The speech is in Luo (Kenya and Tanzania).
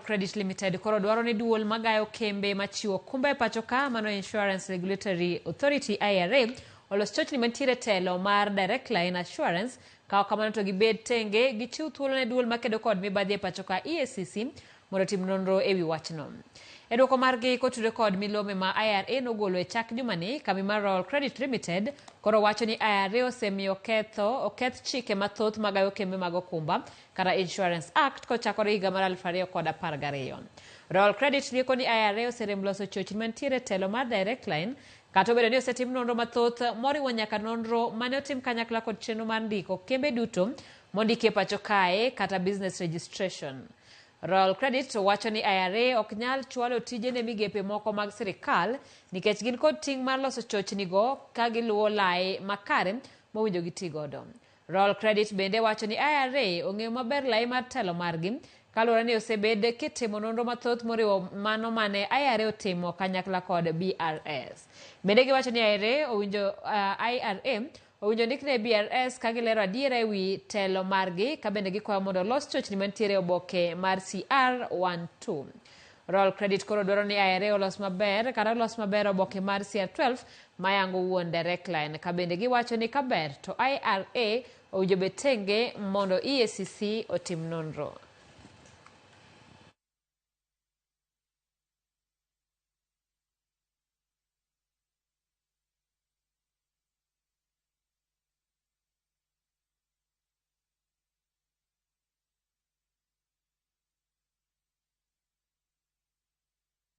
Credit Limited koro dwaro ni duol magayo kembe machiwo kumbe pacho ka mano Insurance Regulatory Authority IRA olos chochni mantiere telo mar Directline Assurance kao kamano to gibed tenge gichiw thuolo ne duol makedo kod mibadhi e pacho ka EACC mondo tim nonro ewi wachno. E duoko margi kotude kod milome ma IRA nogolo e chak jumani, kambi mar Royal Credit Limited koro wacho ni IRA osemiyo oketh chike mathoth magayo kembe mag okumba kata Insurance Act kochakore higa mar 2012. Royal Credit lieko ni IRA oserem loso chochni mantiere telo mar Directline kata obedo ni osetim nonro mathoth moriwo nyaka nonro mane otim kanyakla kod chenro mar ndiko kembe duto mondiki pacho kae kata business registration. Royal Credit wacho ni IRA ok nyal chwalo tije ne migepe moko mag sirikal nikech gin kod ting' mar loso chochni go ka giluwo lai makare mowinjo gitigodo. Royal Credit bende wacho ni IRA ong'eyo maber lai mar telo margi kaluwore ni osebed kitimo nonro mathoth moriwo mano mane IRA otimo kanyakla kod BRS. Bende giwacho ni IRA owinjo ndikne BRS ka gilero adiera ewi telo margi ka bende gikwayo mondo los chochni mantiere oboke mar CR12. Royal Credit koro dwaro ni IRA olos maber oboke mar CR12 mayango wuon Directline ka bende giwacho ni kaber to IRA owinjo betenge mondo EACC otim nonro.